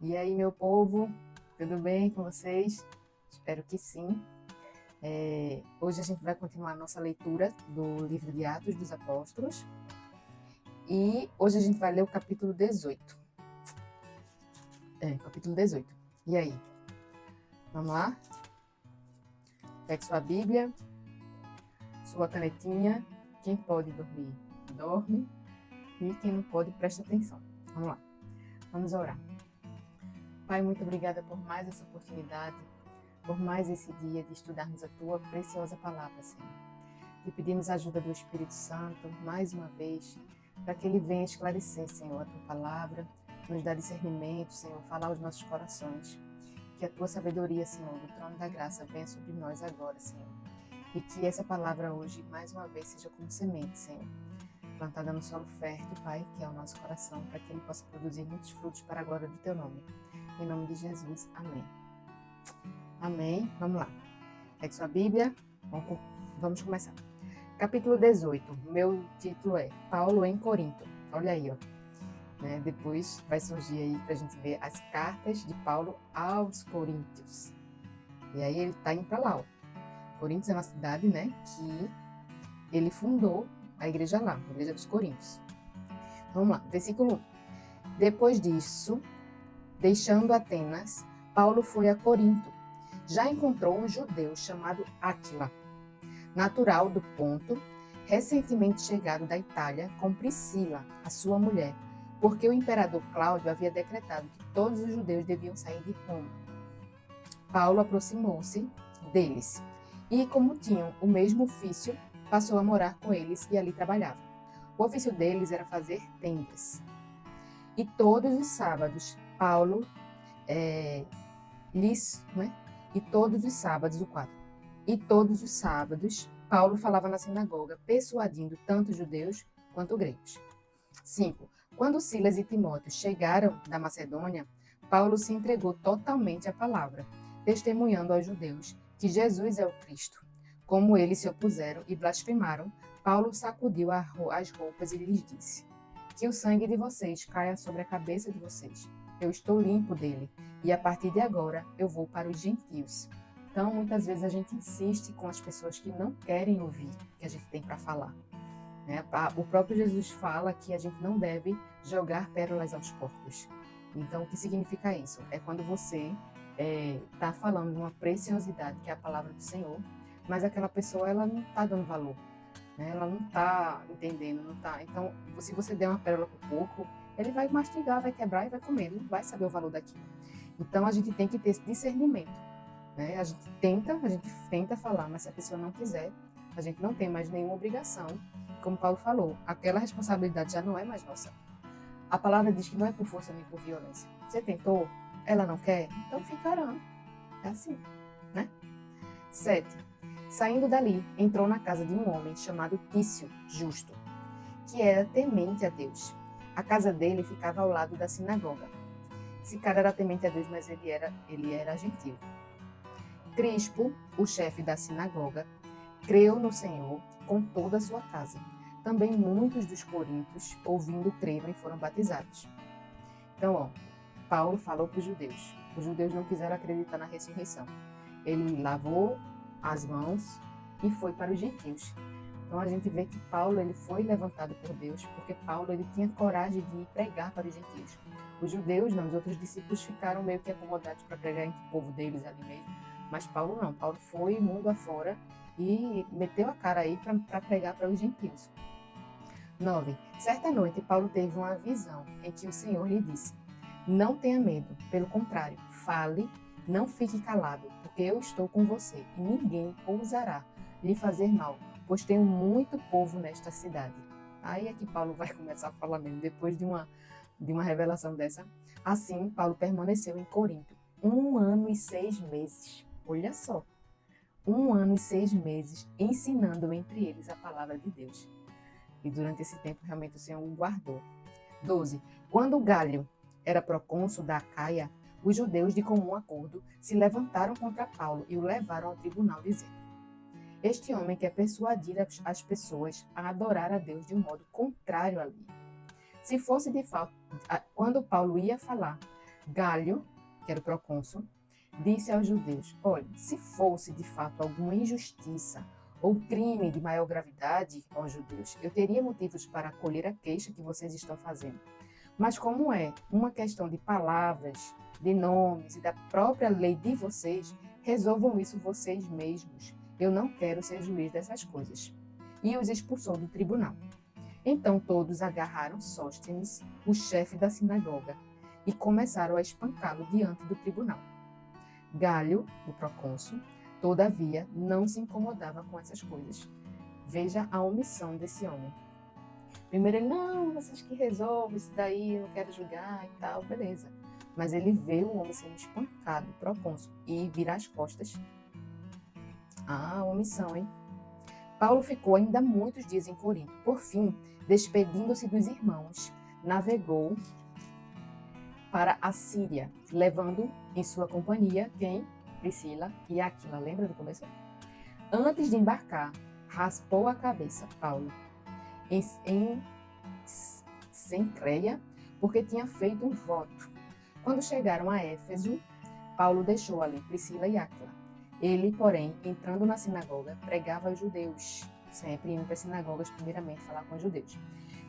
E aí, meu povo, tudo bem com vocês? Espero que sim. Hoje a gente vai continuar a nossa leitura do livro de Atos dos Apóstolos. E hoje a gente vai ler o capítulo 18. Capítulo 18. E aí? Vamos lá? Pegue sua Bíblia, sua canetinha. Quem pode dormir, dorme. E quem não pode, presta atenção. Vamos lá. Vamos orar. Pai, muito obrigada por mais essa oportunidade, por mais esse dia de estudarmos a Tua preciosa palavra, Senhor. Te pedimos a ajuda do Espírito Santo, mais uma vez, para que Ele venha esclarecer, Senhor, a Tua palavra, nos dar discernimento, Senhor, falar aos nossos corações. Que a Tua sabedoria, Senhor, do trono da graça, venha sobre nós agora, Senhor. E que essa palavra hoje, mais uma vez, seja como semente, Senhor, plantada no solo fértil, Pai, que é o nosso coração, para que Ele possa produzir muitos frutos para a glória do Teu nome. Em nome de Jesus, amém. Amém. Vamos lá. Pegue sua Bíblia. Vamos começar. Capítulo 18. Meu título é Paulo em Corinto. Olha aí, ó. Depois vai surgir aí para a gente ver as cartas de Paulo aos Coríntios. E aí ele está indo para lá, ó. Coríntios é uma cidade, que ele fundou a igreja lá, a igreja dos Coríntios. Vamos lá. Versículo 1. Depois disso, deixando Atenas, Paulo foi a Corinto. Já encontrou um judeu chamado Áquila, natural do Ponto, recentemente chegado da Itália com Priscila, a sua mulher, porque o imperador Cláudio havia decretado que todos os judeus deviam sair de Roma. Paulo aproximou-se deles e, como tinham o mesmo ofício, passou a morar com eles e ali trabalhava. O ofício deles era fazer tendas. E todos os sábados, Paulo Paulo falava na sinagoga, persuadindo tanto judeus quanto gregos. 5. Quando Silas e Timóteo chegaram da Macedônia, Paulo se entregou totalmente à palavra, testemunhando aos judeus que Jesus é o Cristo. Como eles se opuseram e blasfemaram, Paulo sacudiu as roupas e lhes disse: que o sangue de vocês caia sobre a cabeça de vocês. Eu estou limpo dele, e a partir de agora eu vou para os gentios. Então, muitas vezes a gente insiste com as pessoas que não querem ouvir o que a gente tem para falar. O próprio Jesus fala que a gente não deve jogar pérolas aos porcos. Então, o que significa isso? É quando você está falando de uma preciosidade, que é a palavra do Senhor, mas aquela pessoa ela não está dando valor. Ela não está entendendo, não está. Então, se você der uma pérola para o porco, ele vai mastigar, vai quebrar e vai comer, ele não vai saber o valor daquilo. Então, a gente tem que ter esse discernimento. A gente tenta falar, mas se a pessoa não quiser, a gente não tem mais nenhuma obrigação. Como Paulo falou, aquela responsabilidade já não é mais nossa. A palavra diz que não é por força nem por violência. Você tentou, ela não quer, então fica orando. É assim, 7. Saindo dali, entrou na casa de um homem chamado Tício, justo, que era temente a Deus. A casa dele ficava ao lado da sinagoga. Esse cara era temente a Deus, mas ele era gentil. Crispo, o chefe da sinagoga, creu no Senhor com toda a sua casa. Também muitos dos coríntios, ouvindo, creram e foram batizados. Então, Paulo falou para os judeus. Os judeus não quiseram acreditar na ressurreição. Ele lavou as mãos e foi para os gentios. Então a gente vê que Paulo ele foi levantado por Deus, porque Paulo ele tinha coragem de ir pregar para os gentios. Os judeus, não, os outros discípulos ficaram meio que acomodados para pregar entre o povo deles ali mesmo, mas Paulo não, Paulo foi mundo afora e meteu a cara aí para pregar para os gentios. 9. Certa noite Paulo teve uma visão em que o Senhor lhe disse: não tenha medo, pelo contrário, fale, não fique calado, porque eu estou com você e ninguém ousará lhe fazer mal, pois tenho muito povo nesta cidade. Aí é que Paulo vai começar a falar mesmo, depois de uma revelação dessa. Assim, Paulo permaneceu em Corinto 1 ano e 6 meses. Olha só, 1 ano e 6 meses ensinando entre eles a palavra de Deus. E durante esse tempo, realmente, o Senhor o guardou. 12. Quando Galho era procônsul da Acaia, os judeus, de comum acordo, se levantaram contra Paulo e o levaram ao tribunal, dizendo: este homem quer persuadir as pessoas a adorar a Deus de um modo contrário à lei. Se fosse de fato, quando Paulo ia falar, Galho, que era o procônsul, disse aos judeus: olha, se fosse de fato alguma injustiça ou crime de maior gravidade aos judeus, eu teria motivos para acolher a queixa que vocês estão fazendo. Mas como é uma questão de palavras, de nomes e da própria lei de vocês, resolvam isso vocês mesmos. Eu não quero ser juiz dessas coisas. E os expulsou do tribunal. Então todos agarraram Sóstenes, o chefe da sinagoga, e começaram a espancá-lo diante do tribunal. Galho, o procônsul, todavia, não se incomodava com essas coisas. Veja a omissão desse homem. Primeiro ele, não, vocês que resolvem isso daí, eu não quero julgar e tal, beleza. Mas ele vê o homem sendo espancado, procônsul, e virar as costas. Ah, omissão, hein? Paulo ficou ainda muitos dias em Corinto. Por fim, despedindo-se dos irmãos, navegou para a Síria, levando em sua companhia quem? Priscila e Áquila. Lembra do começo? Antes de embarcar, raspou a cabeça, Paulo, em Cencreia, porque tinha feito um voto. Quando chegaram a Éfeso, Paulo deixou ali Priscila e Áquila. Ele, porém, entrando na sinagoga, pregava aos judeus, sempre indo para as sinagogas primeiramente falar com os judeus.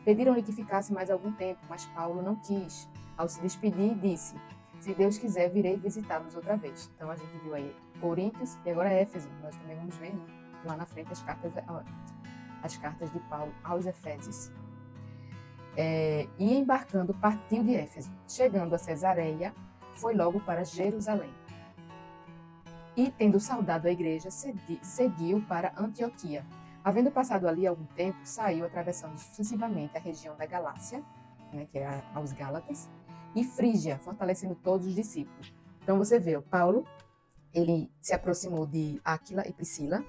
Pediram-lhe que ficasse mais algum tempo, mas Paulo não quis. Ao se despedir, disse: se Deus quiser, virei visitá-los outra vez. Então a gente viu aí Coríntios e agora Éfeso. Nós também vamos ver, né, lá na frente as cartas de Paulo aos Efésios. E embarcando, partiu de Éfeso. Chegando a Cesareia, foi logo para Jerusalém. E, tendo saudado a igreja, seguiu para Antioquia. Havendo passado ali algum tempo, saiu atravessando sucessivamente a região da Galácia, né, que é aos Gálatas, e Frígia, fortalecendo todos os discípulos. Então você vê, o Paulo, ele se aproximou de Áquila e Priscila,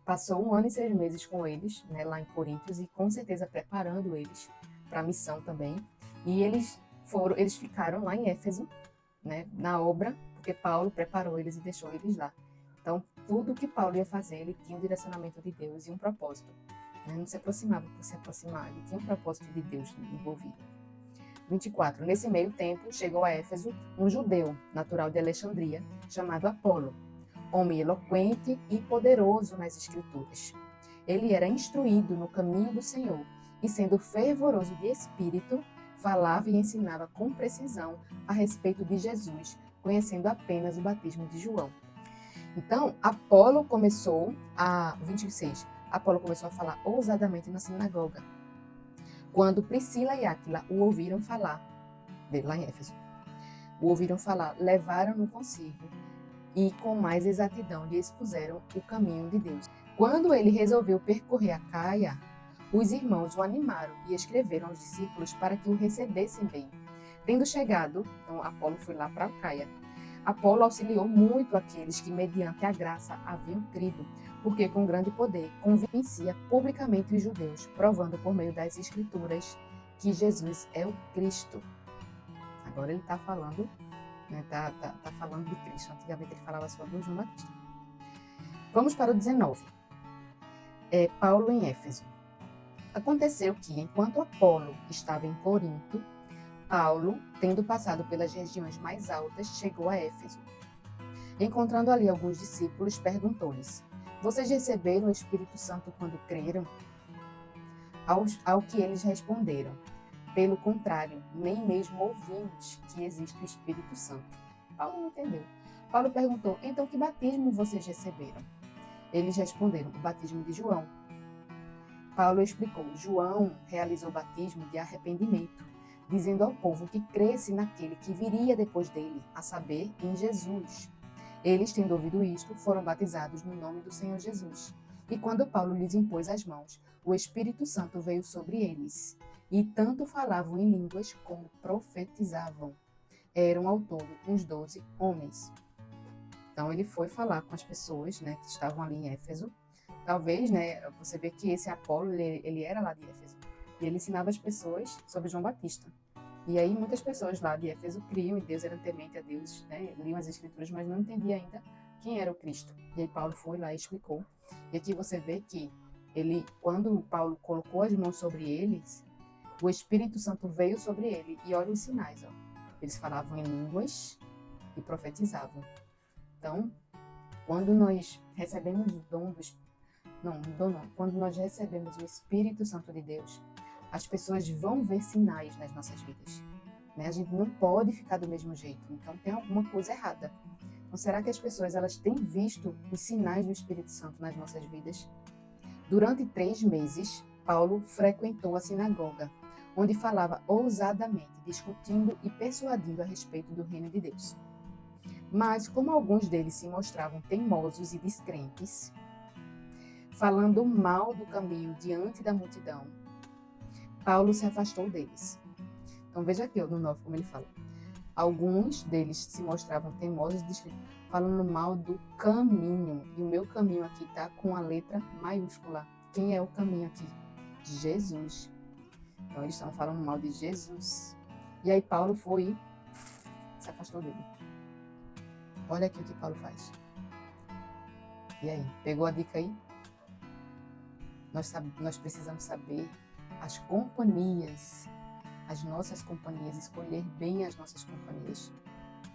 passou 1 ano e 6 meses com eles, né, lá em Coríntios, e com certeza preparando eles para a missão também. E eles ficaram lá em Éfeso, né, na obra, porque Paulo preparou eles e deixou eles lá. Então, tudo que Paulo ia fazer, ele tinha um direcionamento de Deus e um propósito. Né? Não se aproximava por se aproximar, ele tinha um propósito de Deus envolvido. 24. Nesse meio tempo, chegou a Éfeso um judeu, natural de Alexandria, chamado Apolo, homem eloquente e poderoso nas Escrituras. Ele era instruído no caminho do Senhor e, sendo fervoroso de espírito, falava e ensinava com precisão a respeito de Jesus, conhecendo apenas o batismo de João. Então, Apolo começou a 26. Apolo começou a falar ousadamente na sinagoga. Quando Priscila e Áquila o ouviram falar, lá em Éfeso, o ouviram falar, levaram-no consigo e com mais exatidão lhe expuseram o caminho de Deus. Quando ele resolveu percorrer a Caia, os irmãos o animaram e escreveram aos discípulos para que o recebessem bem. Tendo chegado, então Apolo foi lá para a Caia. Apolo auxiliou muito aqueles que, mediante a graça, haviam crido, porque com grande poder convencia publicamente os judeus, provando por meio das Escrituras que Jesus é o Cristo. Agora ele está falando, né, tá falando de Cristo. Antigamente ele falava só do João Batista. Vamos para o 19. Paulo em Éfeso. Aconteceu que, enquanto Apolo estava em Corinto, Paulo, tendo passado pelas regiões mais altas, chegou a Éfeso. Encontrando ali alguns discípulos, perguntou-lhes: vocês receberam o Espírito Santo quando creram? Ao que eles responderam: pelo contrário, nem mesmo ouvimos que existe o Espírito Santo. Paulo não entendeu. Paulo perguntou: então que batismo vocês receberam? Eles responderam: o batismo de João. Paulo explicou: João realizou o batismo de arrependimento, dizendo ao povo que cresce naquele que viria depois dele, a saber, em Jesus. Eles, tendo ouvido isto, foram batizados no nome do Senhor Jesus. E quando Paulo lhes impôs as mãos, o Espírito Santo veio sobre eles. E tanto falavam em línguas como profetizavam. Eram ao todo uns 12 homens. Então ele foi falar com as pessoas, né, que estavam ali em Éfeso. Talvez, né, você vê que esse Apolo, ele era lá de Éfeso. E ele ensinava as pessoas sobre João Batista. E aí muitas pessoas lá de Éfeso criam em Deus, eram temente a Deus, né, liam as Escrituras, mas não entendiam ainda quem era o Cristo. E aí Paulo foi lá e explicou. E aqui você vê que quando Paulo colocou as mãos sobre eles, o Espírito Santo veio sobre ele. E olha os sinais, ó. Eles falavam em línguas e profetizavam. Então, quando nós recebemos o dom do quando nós recebemos o Espírito Santo de Deus, as pessoas vão ver sinais nas nossas vidas. Né? A gente não pode ficar do mesmo jeito, então tem alguma coisa errada. Então, será que as pessoas elas têm visto os sinais do Espírito Santo nas nossas vidas? Durante 3 meses, Paulo frequentou a sinagoga, onde falava ousadamente, discutindo e persuadindo a respeito do reino de Deus. Mas, como alguns deles se mostravam teimosos e descrentes, falando mal do caminho diante da multidão, Paulo se afastou deles. Então, veja aqui no 9 como ele fala. Alguns deles se mostravam teimosos e descrentes, falando mal do caminho. E o meu caminho aqui está com a letra maiúscula. Quem é o caminho aqui? Jesus. Então, eles estão falando mal de Jesus. E aí, Paulo foi e se afastou dele. Olha aqui o que Paulo faz. E aí, pegou a dica aí? Nós precisamos saber as companhias, as nossas companhias, escolher bem as nossas companhias.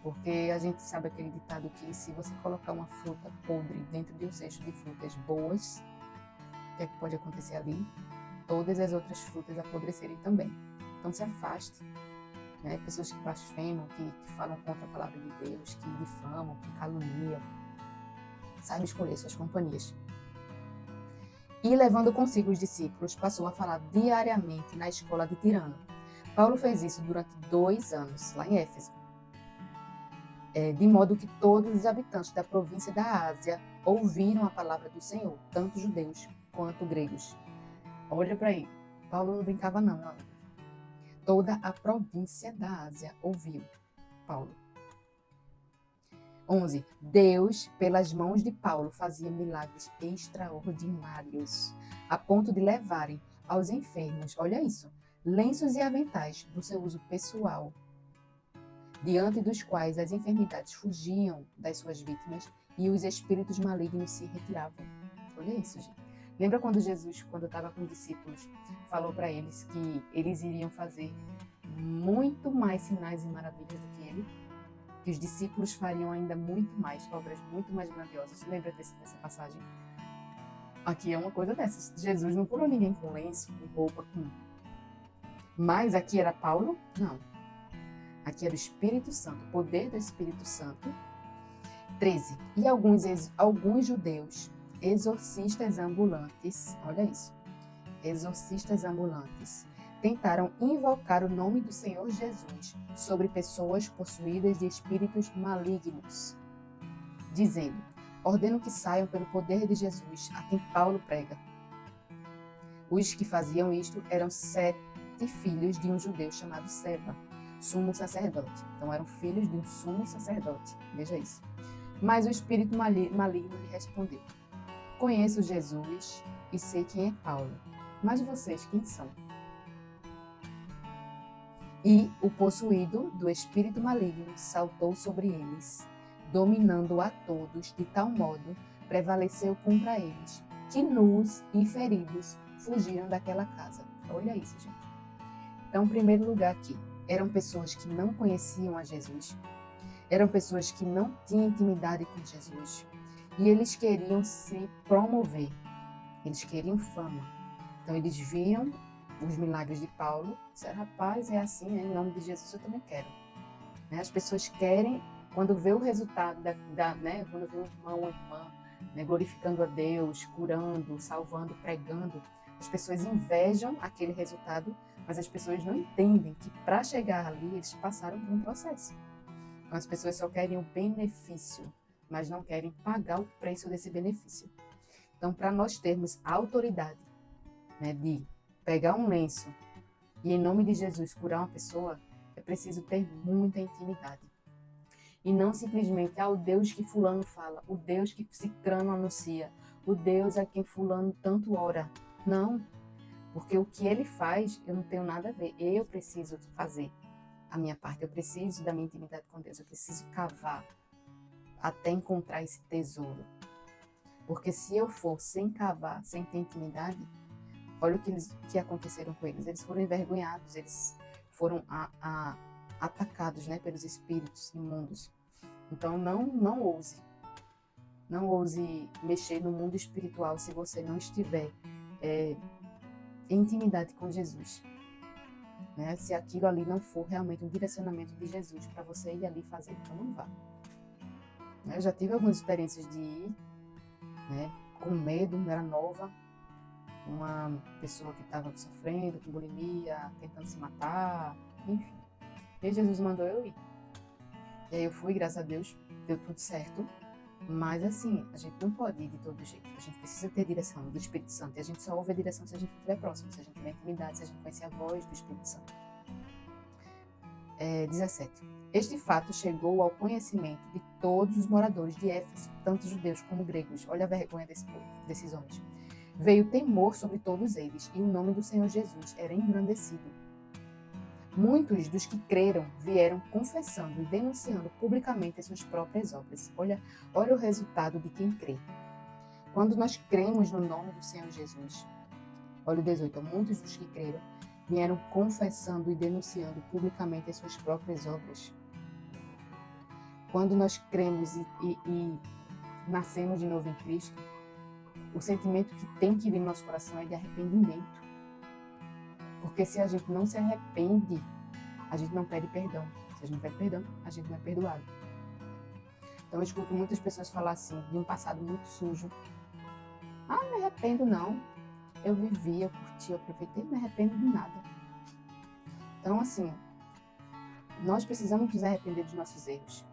Porque a gente sabe aquele ditado que se você colocar uma fruta podre dentro de um cesto de frutas boas, o que é que pode acontecer ali? Todas as outras frutas apodrecerem também. Então se afaste. Né? Pessoas que blasfemam, que falam contra a palavra de Deus, que difamam, que caluniam. Sabe escolher suas companhias. E levando consigo os discípulos, passou a falar diariamente na escola de Tirano. Paulo fez isso durante 2 anos, lá em Éfeso. De modo que todos os habitantes da província da Ásia ouviram a palavra do Senhor, tanto judeus quanto gregos. Olha para aí, Paulo não brincava não. Toda a província da Ásia ouviu Paulo. 11. Deus, pelas mãos de Paulo, fazia milagres extraordinários, a ponto de levarem aos enfermos, olha isso, lenços e aventais do seu uso pessoal, diante dos quais as enfermidades fugiam das suas vítimas e os espíritos malignos se retiravam. Olha isso, gente. Lembra quando Jesus, quando estava com os discípulos, falou para eles que eles iriam fazer muito mais sinais e maravilhas do que ele? Que os discípulos fariam ainda muito mais, obras muito mais grandiosas. Lembra dessa passagem? Aqui é uma coisa dessas. Jesus não curou ninguém com lenço, com roupa, com... Mas aqui era Paulo? Não. Aqui era o Espírito Santo, o poder do Espírito Santo. 13. E alguns judeus, exorcistas ambulantes, olha isso, exorcistas ambulantes, tentaram invocar o nome do Senhor Jesus sobre pessoas possuídas de espíritos malignos, dizendo: ordeno que saiam pelo poder de Jesus, a quem Paulo prega. Os que faziam isto eram 7 filhos de um judeu chamado Seva, sumo sacerdote. Então eram filhos de um sumo sacerdote, veja isso. Mas o espírito maligno lhe respondeu: conheço Jesus e sei quem é Paulo, mas vocês quem são? E o possuído do espírito maligno saltou sobre eles, dominando a todos, de tal modo prevaleceu contra eles, que nus e feridos fugiram daquela casa. Olha isso, gente. Então, em primeiro lugar aqui, eram pessoas que não conheciam a Jesus, eram pessoas que não tinham intimidade com Jesus, e eles queriam se promover, eles queriam fama. Então, eles viram os milagres de Paulo, disseram: rapaz, é assim, né? Em nome de Jesus eu também quero. Né? As pessoas querem, quando vê o resultado, né? Quando vê um irmão ou irmã, né? Glorificando a Deus, curando, salvando, pregando, as pessoas invejam aquele resultado, mas as pessoas não entendem que para chegar ali eles passaram por um processo. Então as pessoas só querem o benefício, mas não querem pagar o preço desse benefício. Então, para nós termos a autoridade, né, de pegar um lenço e em nome de Jesus curar uma pessoa, é preciso ter muita intimidade. E não simplesmente o Deus que fulano fala, o Deus que cicrano anuncia, o Deus a quem fulano tanto ora. Não, porque o que ele faz, eu não tenho nada a ver. Eu preciso fazer a minha parte, eu preciso da minha intimidade com Deus, eu preciso cavar até encontrar esse tesouro. Porque se eu for sem cavar, sem ter intimidade, olha o que aconteceram com eles. Eles foram envergonhados, eles foram atacados, né, pelos espíritos imundos. Então não ouse. Não ouse mexer no mundo espiritual se você não estiver em intimidade com Jesus. Né? Se aquilo ali não for realmente um direcionamento de Jesus para você ir ali fazer, então não vá. Eu já tive algumas experiências de ir, né, com medo, era nova, uma pessoa que estava sofrendo com bulimia, tentando se matar, enfim. E Jesus mandou eu ir. E aí eu fui, graças a Deus, deu tudo certo. Mas assim, a gente não pode ir de todo jeito. A gente precisa ter direção do Espírito Santo. E a gente só ouve a direção se a gente estiver próximo, se a gente tiver intimidade, se a gente conhecer a voz do Espírito Santo. 17. Este fato chegou ao conhecimento de todos os moradores de Éfeso, tanto judeus como gregos. Olha a vergonha desse povo, desses homens. Veio temor sobre todos eles, e o nome do Senhor Jesus era engrandecido. Muitos dos que creram vieram confessando e denunciando publicamente as suas próprias obras. Olha o resultado de quem crê. Quando nós cremos no nome do Senhor Jesus, olha o 18, muitos dos que creram vieram confessando e denunciando publicamente as suas próprias obras. Quando nós cremos e nascemos de novo em Cristo, o sentimento que tem que vir no nosso coração é de arrependimento. Porque se a gente não se arrepende, a gente não pede perdão. Se a gente pede perdão, a gente não é perdoado. Então eu escuto muitas pessoas falar assim, de um passado muito sujo. Ah, não me arrependo não. Eu vivi, eu curti, eu aproveitei, não me arrependo de nada. Então assim, nós precisamos nos arrepender dos nossos erros.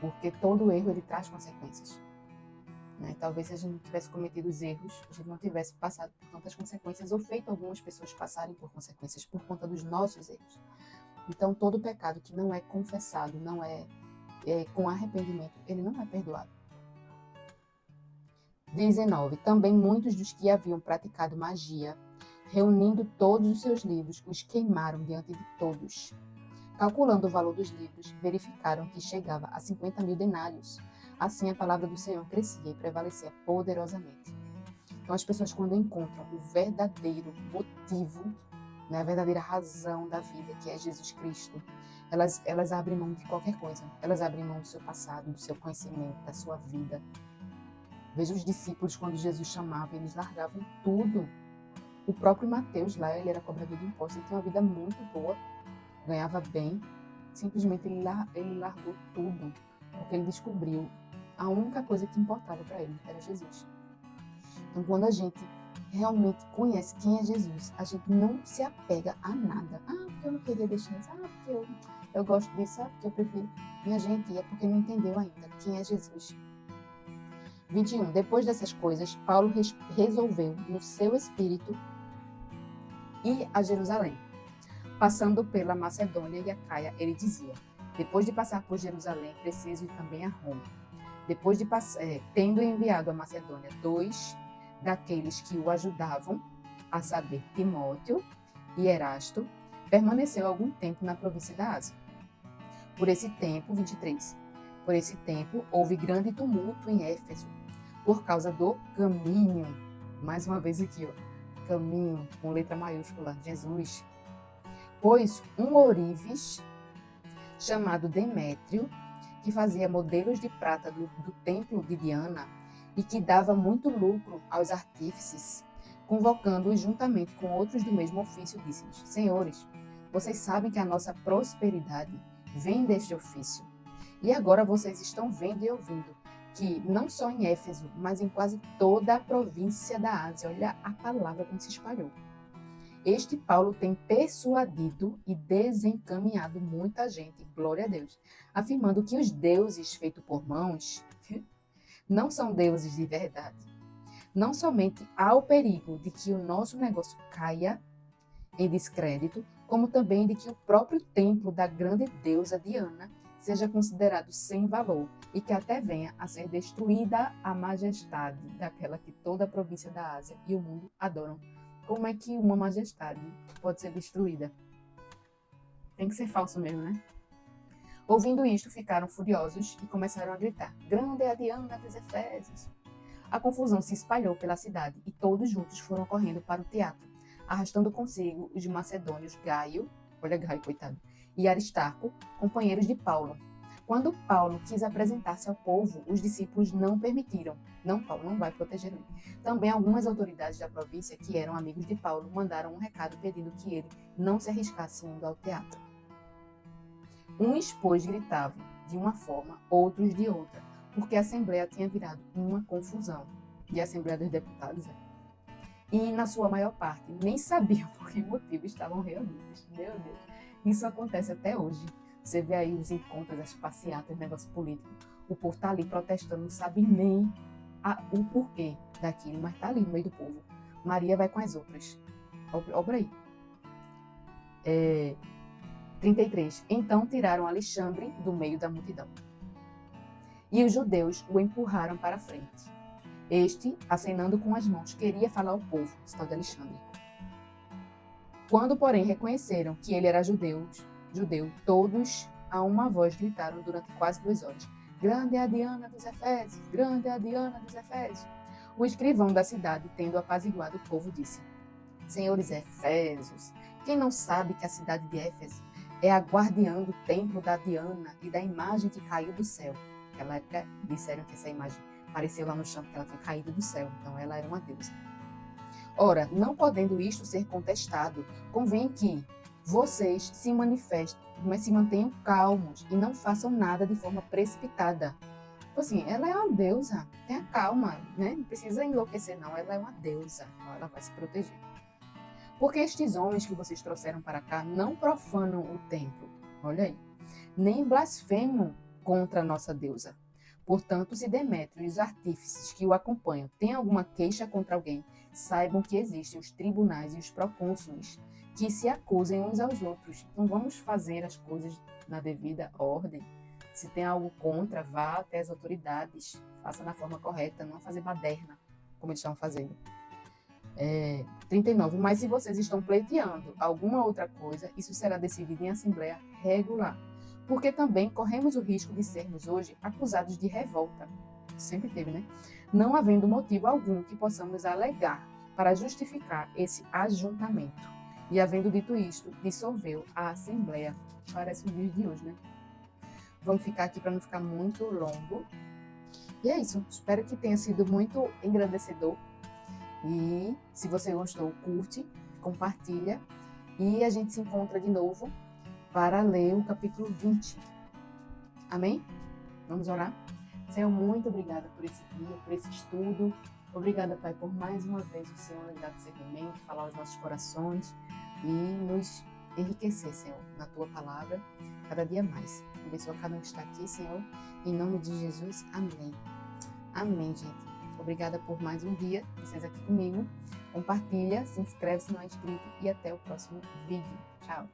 Porque todo erro, ele traz consequências. Né? Talvez se a gente não tivesse cometido os erros, a gente não tivesse passado por tantas consequências ou feito algumas pessoas passarem por consequências por conta dos nossos erros. Então, todo pecado que não é confessado, não é com arrependimento, ele não é perdoado. 19. Também muitos dos que haviam praticado magia, reunindo todos os seus livros, os queimaram diante de todos. Calculando o valor dos livros, verificaram que chegava a 50.000 denários. Assim, a palavra do Senhor crescia e prevalecia poderosamente. Então, as pessoas, quando encontram o verdadeiro motivo, né, a verdadeira razão da vida, que é Jesus Cristo, elas abrem mão de qualquer coisa. Elas abrem mão do seu passado, do seu conhecimento, da sua vida. Veja os discípulos, quando Jesus chamava, eles largavam tudo. O próprio Mateus lá, ele era cobrador de impostos, ele tinha uma vida muito boa, ganhava bem. Simplesmente ele largou tudo, porque ele descobriu a única coisa que importava para ele era Jesus. Então, quando a gente realmente conhece quem é Jesus, a gente não se apega a nada. Ah, porque eu não queria deixar isso. Ah, porque eu gosto disso. Ah, porque eu prefiro. Minha gente, é porque não entendeu ainda quem é Jesus. 21. Depois dessas coisas, Paulo resolveu, no seu espírito, ir a Jerusalém. Passando pela Macedônia e a Caia, ele dizia: depois de passar por Jerusalém, preciso ir também a Roma. Depois de tendo enviado a Macedônia 2 daqueles que o ajudavam, a saber, Timóteo e Erasto, permaneceu algum tempo na província da Ásia. Por esse tempo, 23, por esse tempo houve grande tumulto em Éfeso, por causa do caminho, mais uma vez aqui, ó, caminho, com letra maiúscula, Jesus. Pois um ourives, chamado Demétrio, que fazia modelos de prata do templo de Diana e que dava muito lucro aos artífices, convocando-os juntamente com outros do mesmo ofício, disse-lhes: Senhores, vocês sabem que a nossa prosperidade vem deste ofício. E agora vocês estão vendo e ouvindo que não só em Éfeso, mas em quase toda a província da Ásia, olha a palavra como se espalhou. Este Paulo tem persuadido e desencaminhado muita gente, glória a Deus, afirmando que os deuses feitos por mãos não são deuses de verdade. Não somente há o perigo de que o nosso negócio caia em descrédito, como também de que o próprio templo da grande deusa Diana seja considerado sem valor e que até venha a ser destruída a majestade daquela que toda a província da Ásia e o mundo adoram. Como é que uma majestade pode ser destruída? Tem que ser falso mesmo, né? Ouvindo isto, ficaram furiosos e começaram a gritar: Grande é a Diana dos Efésios! A confusão se espalhou pela cidade e todos juntos foram correndo para o teatro, arrastando consigo os macedônios Gaio, olha Gaio, coitado, e Aristarco, companheiros de Paulo. Quando Paulo quis apresentar-se ao povo, os discípulos não permitiram. Não, Paulo não vai proteger ele. Também algumas autoridades da província, que eram amigos de Paulo, mandaram um recado pedindo que ele não se arriscasse indo ao teatro. Uns, pois, gritavam de uma forma, outros de outra, porque a Assembleia tinha virado uma confusão. E a Assembleia dos Deputados, e, na sua maior parte, nem sabiam por que motivo estavam reunidos. Meu Deus, isso acontece até hoje. Você vê aí os encontros, as passeatas, negócio político. O povo tá ali protestando, não sabe nem o porquê daquilo, mas tá ali no meio do povo. Maria vai com as outras. Obra aí. 33. Então tiraram Alexandre do meio da multidão. E os judeus o empurraram para a frente. Este, acenando com as mãos, queria falar ao povo, esse tal de Alexandre. Quando, porém, reconheceram que ele era judeu, todos a uma voz gritaram durante quase 2 horas: Grande é a Diana dos Efésios! Grande é a Diana dos Efésios! O escrivão da cidade, tendo apaziguado o povo, disse: Senhores Efésios, quem não sabe que a cidade de Éfeso é a guardiã do templo da Diana e da imagem que caiu do céu? Naquela época disseram que essa imagem apareceu lá no chão, porque ela tinha caído do céu, então ela era uma deusa. Ora, não podendo isto ser contestado, convém que vocês se manifestem, mas se mantenham calmos e não façam nada de forma precipitada. Assim, ela é uma deusa, tenha calma, né? Não precisa enlouquecer, não. Ela é uma deusa, então ela vai se proteger. Porque estes homens que vocês trouxeram para cá não profanam o templo, olha aí, nem blasfemam contra a nossa deusa. Portanto, se Demétrio e os artífices que o acompanham têm alguma queixa contra alguém, saibam que existem os tribunais e os procônsules que se acusem uns aos outros. Então, vamos fazer as coisas na devida ordem. Se tem algo contra, vá até as autoridades, faça na forma correta, não fazer baderna, como eles estão fazendo. 39. Mas se vocês estão pleiteando alguma outra coisa, isso será decidido em assembleia regular. Porque também corremos o risco de sermos hoje acusados de revolta. Sempre teve, né? Não havendo motivo algum que possamos alegar para justificar esse ajuntamento. E havendo dito isto, dissolveu a assembleia. Parece o vídeo de hoje, né? Vamos ficar aqui para não ficar muito longo. E é isso. Espero que tenha sido muito engrandecedor. E se você gostou, curte, compartilha. E a gente se encontra de novo para ler o capítulo 20. Amém? Vamos orar? Senhor, muito obrigada por esse dia, por esse estudo. Obrigada, Pai, por mais uma vez o Senhor nos dar discernimento, falar aos nossos corações e nos enriquecer, Senhor, na Tua palavra, cada dia mais. Abençoa cada um que está aqui, Senhor, em nome de Jesus. Amém. Amém, gente. Obrigada por mais um dia, vocês aqui comigo. Compartilha, se inscreve se não é inscrito e até o próximo vídeo. Tchau!